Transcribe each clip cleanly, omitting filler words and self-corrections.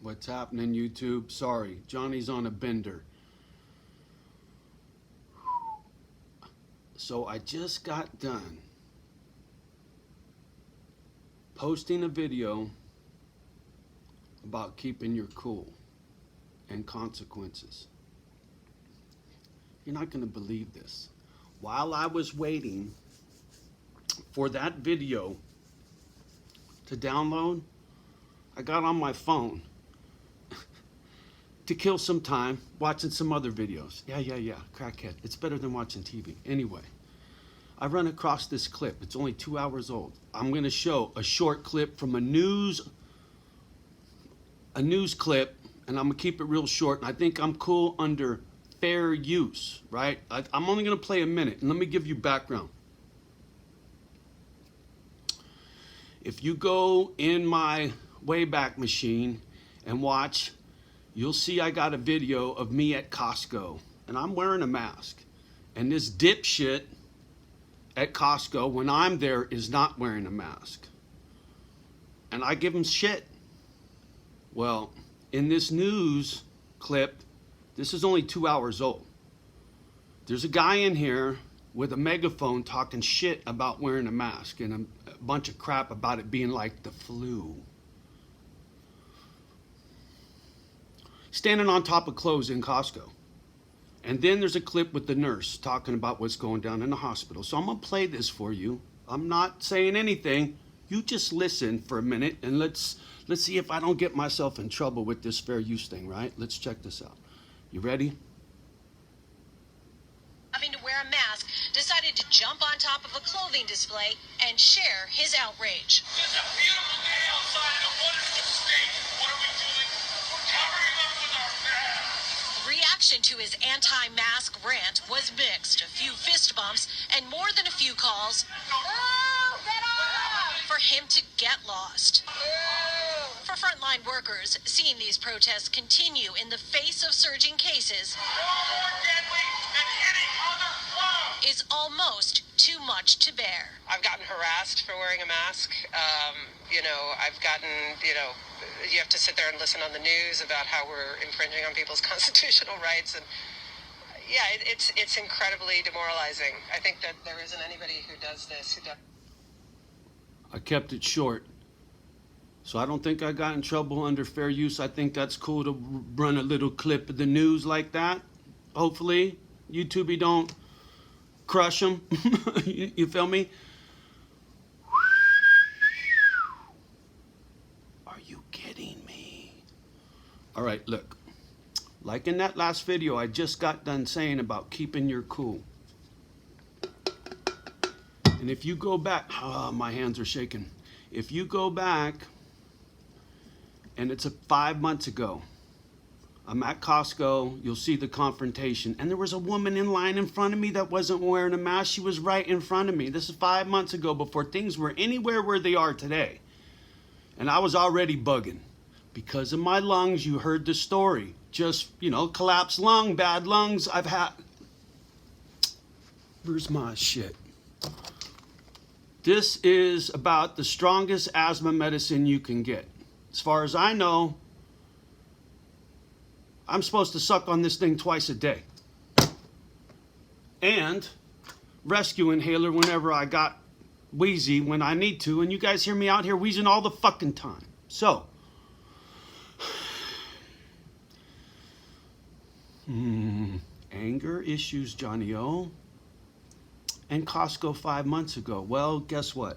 What's happening, YouTube? Sorry, Johnny's on a bender. So I just got done posting a video about keeping your cool and consequences. You're not going to believe this. While I was waiting for that video to download, I got on my phone to kill some time watching some other videos. Yeah, crackhead. It's better than watching TV. Anyway, I run across this clip. It's only 2 hours old. I'm going to show a short clip from a news clip, and I'm going to keep it real short. And I think I'm cool under fair use, right? I'm only going to play a minute, and let me give you background. If you go in my Wayback Machine and watch, you'll see I got a video of me at Costco, and I'm wearing a mask. And this dipshit at Costco, when I'm there, is not wearing a mask. And I give him shit. Well, in this news clip, this is only 2 hours old. There's a guy in here with a megaphone talking shit about wearing a mask and a bunch of crap about it being like the flu. Standing on top of clothes in Costco. And then there's a clip with the nurse talking about what's going down in the hospital. So I'm going to play this for you. I'm not saying anything. You just listen for a minute and let's see if I don't get myself in trouble with this fair use thing, right? Let's check this out. You ready? Having to wear a mask, decided to jump on top of a clothing display and share his outrage. It's a beautiful day outside in a wonderful state. What are we doing? We're covering up with our masks. Reaction to his anti-mask rant was mixed. A few fist bumps and more than a few calls for him to get lost. For frontline workers, seeing these protests continue in the face of surging cases More deadly than any other flu. is almost too much to bear. I've gotten harassed for wearing a mask. I've gotten, you have to sit there and listen on the news about how we're infringing on people's constitutional rights. And yeah, it's incredibly demoralizing. I think that there isn't anybody who does this who does. I kept it short. So I don't think I got in trouble under fair use. I think that's cool to run a little clip of the news like that. Hopefully, YouTube don't crush them. You feel me? Are you kidding me? All right, look. Like in that last video I just got done saying about keeping your cool. And if you go back, my hands are shaking. If you go back, and it's 5 months ago, I'm at Costco, you'll see the confrontation. And there was a woman in line in front of me that wasn't wearing a mask. She was right in front of me. This is 5 months ago, before things were anywhere where they are today. And I was already bugging. Because of my lungs, you heard the story. Just, collapsed lung, bad lungs. I've had... Where's my shit? This is about the strongest asthma medicine you can get. As far as I know, I'm supposed to suck on this thing twice a day. And rescue inhaler whenever I got wheezy when I need to. And you guys hear me out here wheezing all the fucking time. So, anger issues, Johnny O. And Costco 5 months ago. Well, guess what?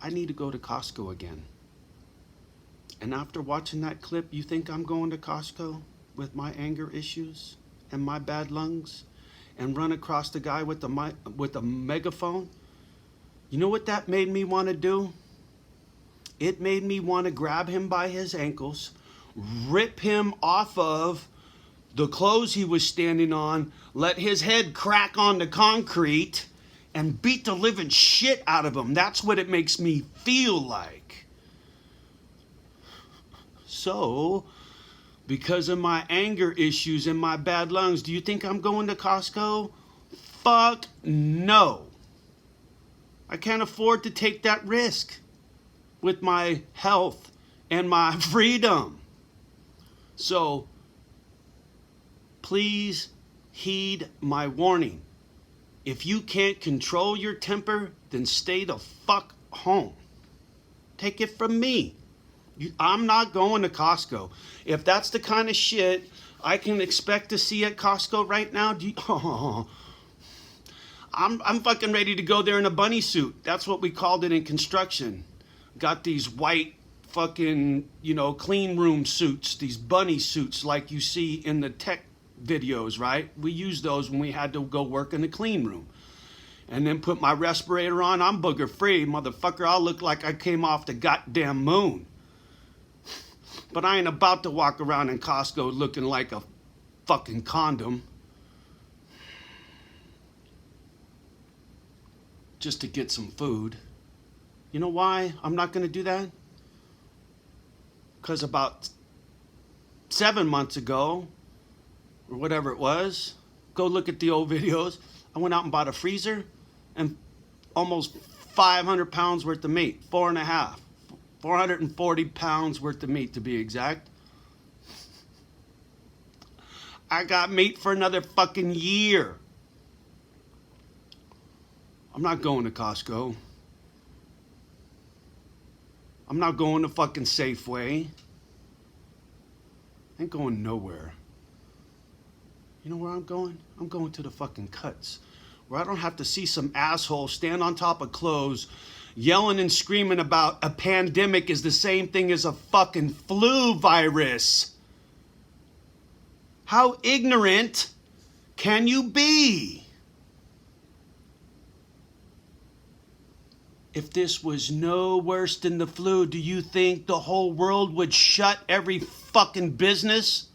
I need to go to Costco again. And after watching that clip, you think I'm going to Costco with my anger issues and my bad lungs and run across the guy with a megaphone? You know what that made me want to do? It made me want to grab him by his ankles, rip him off of the clothes he was standing on, let his head crack on the concrete, and beat the living shit out of him. That's what it makes me feel like. So, because of my anger issues and my bad lungs, do you think I'm going to Costco? Fuck no. I can't afford to take that risk with my health and my freedom. So please heed my warning. If you can't control your temper, then stay the fuck home. Take it from me. I'm not going to Costco. If that's the kind of shit I can expect to see at Costco right now, I'm fucking ready to go there in a bunny suit. That's what we called it in construction. Got these white fucking, clean room suits, these bunny suits like you see in the tech videos, right? We used those when we had to go work in the clean room. And then put my respirator on. I'm booger free, motherfucker. I'll look like I came off the goddamn moon. But I ain't about to walk around in Costco looking like a fucking condom. Just to get some food. You know why I'm not going to do that? Because about 7 months ago, or whatever it was, go look at the old videos, I went out and bought a freezer and almost 500 pounds worth of meat. 440 pounds worth of meat to be exact. I got meat for another fucking year. I'm not going to Costco. I'm not going to fucking Safeway. I ain't going nowhere. You know where I'm going? I'm going to the fucking Cuts, where I don't have to see some asshole stand on top of clothes yelling and screaming about a pandemic is the same thing as a fucking flu virus. How ignorant can you be? If this was no worse than the flu, do you think the whole world would shut every fucking business?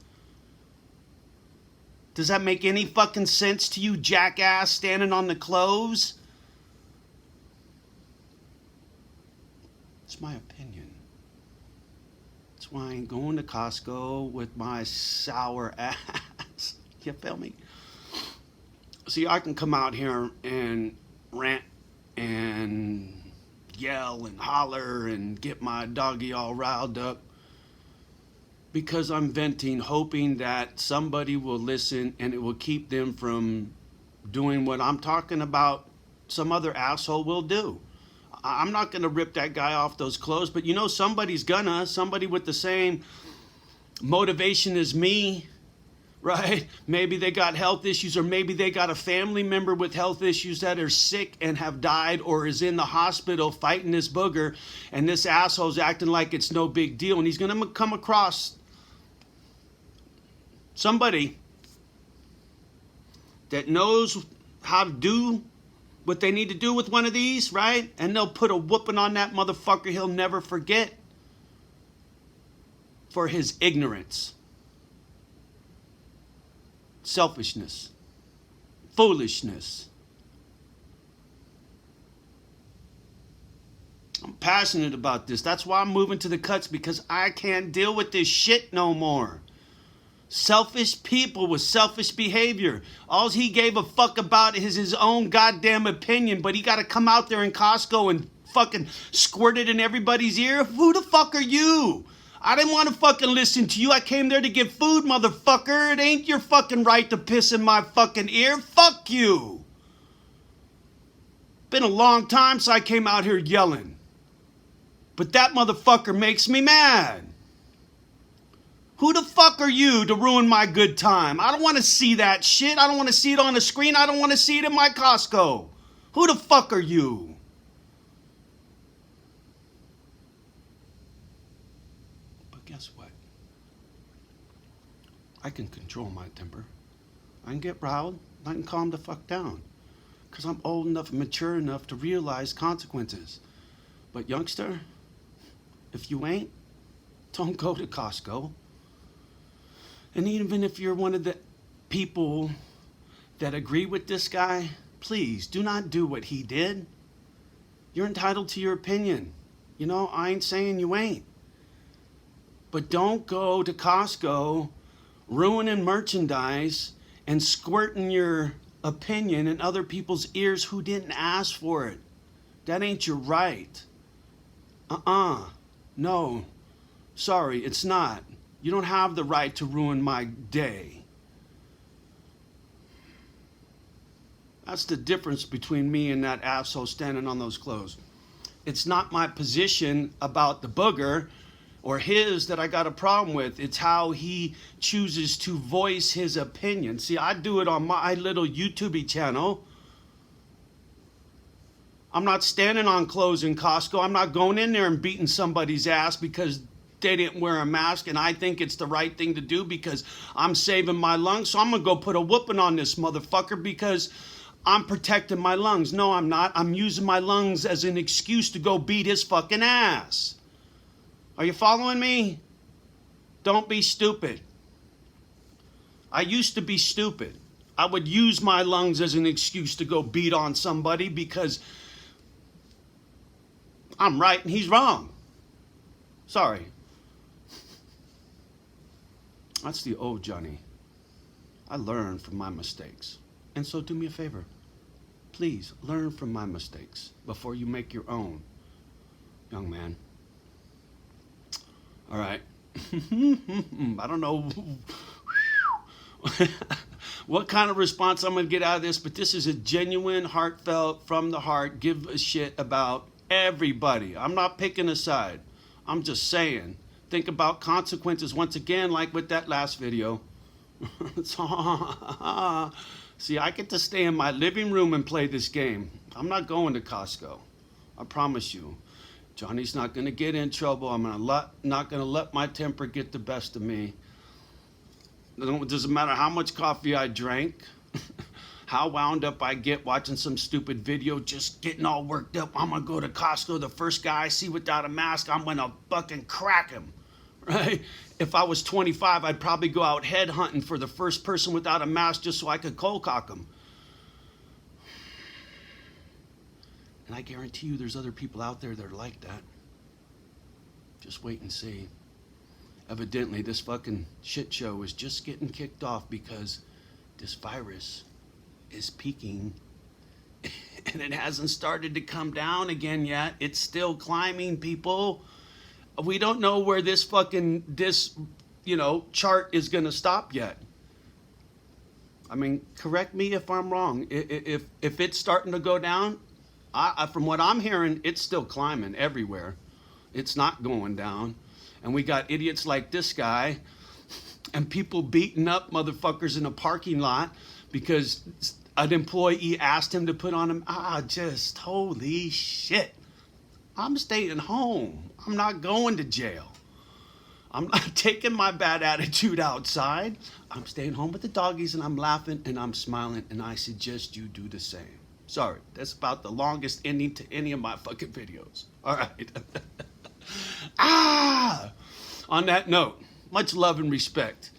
Does that make any fucking sense to you, jackass standing on the clothes? It's my opinion. That's why I ain't going to Costco with my sour ass. You feel me? See, I can come out here and rant and yell and holler and get my doggy all riled up because I'm venting, hoping that somebody will listen and it will keep them from doing what I'm talking about some other asshole will do. I'm not going to rip that guy off those clothes, but somebody's gonna. Somebody with the same motivation as me, right? Maybe they got health issues, or maybe they got a family member with health issues that are sick and have died or is in the hospital fighting this booger, and this asshole's acting like it's no big deal, and he's going to come across somebody that knows how to do what they need to do with one of these, right? And they'll put a whooping on that motherfucker he'll never forget for his ignorance, selfishness, foolishness. I'm passionate about this. That's why I'm moving to the Cuts, because I can't deal with this shit no more. Selfish people with selfish behavior. All he gave a fuck about is his own goddamn opinion, but he got to come out there in Costco and fucking squirt it in everybody's ear. Who the fuck are you? I didn't want to fucking listen to you. I came there to get food, motherfucker. It ain't your fucking right to piss in my fucking ear. Fuck you. Been a long time since I came out here yelling. But that motherfucker makes me mad. Who the fuck are you to ruin my good time? I don't want to see that shit. I don't want to see it on the screen. I don't want to see it in my Costco. Who the fuck are you? But guess what? I can control my temper. I can get riled. I can calm the fuck down. Because I'm old enough and mature enough to realize consequences. But youngster, if you ain't, don't go to Costco. And even if you're one of the people that agree with this guy, please do not do what he did. You're entitled to your opinion. I ain't saying you ain't. But don't go to Costco ruining merchandise and squirting your opinion in other people's ears who didn't ask for it. That ain't your right. No. Sorry, it's not. You don't have the right to ruin my day. That's the difference between me and that asshole standing on those clothes. It's not my position about the booger or his that I got a problem with. It's how he chooses to voice his opinion. See, I do it on my little YouTube channel. I'm not standing on clothes in Costco. I'm not going in there and beating somebody's ass because they didn't wear a mask and I think it's the right thing to do because I'm saving my lungs. So I'm going to go put a whooping on this motherfucker because I'm protecting my lungs. No, I'm not. I'm using my lungs as an excuse to go beat his fucking ass. Are you following me? Don't be stupid. I used to be stupid. I would use my lungs as an excuse to go beat on somebody because I'm right and he's wrong. Sorry. That's the old Johnny. I learned from my mistakes. And so do me a favor. Please learn from my mistakes before you make your own, young man. All right. I don't know what kind of response I'm going to get out of this, but this is a genuine, heartfelt, from the heart, give a shit about everybody. I'm not picking a side. I'm just saying, think about consequences once again, like with that last video. See, I get to stay in my living room and play this game. I'm not going to Costco. I promise you. Johnny's not going to get in trouble. I'm not going to let my temper get the best of me. It doesn't matter how much coffee I drank, how wound up I get watching some stupid video, just getting all worked up. I'm going to go to Costco. The first guy I see without a mask, I'm going to fucking crack him. Right? If I was 25, I'd probably go out head hunting for the first person without a mask just so I could cold cock him. And I guarantee you there's other people out there that are like that. Just wait and see. Evidently, this fucking shit show is just getting kicked off because this virus is peaking and it hasn't started to come down again yet. It's still climbing, people. We don't know where this chart is going to stop yet. I mean, correct me if I'm wrong. If it's starting to go down, from what I'm hearing, it's still climbing everywhere. It's not going down. And we got idiots like this guy and people beating up motherfuckers in a parking lot because an employee asked him to put on him. Just holy shit. I'm staying home. I'm not going to jail. I'm not taking my bad attitude outside. I'm staying home with the doggies and I'm laughing and I'm smiling and I suggest you do the same. Sorry, that's about the longest ending to any of my fucking videos. All right. On that note, much love and respect.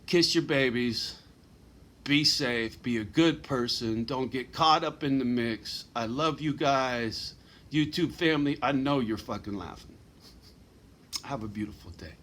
Kiss your babies. Be safe. Be a good person. Don't get caught up in the mix. I love you guys. YouTube family, I know you're fucking laughing. Have a beautiful day.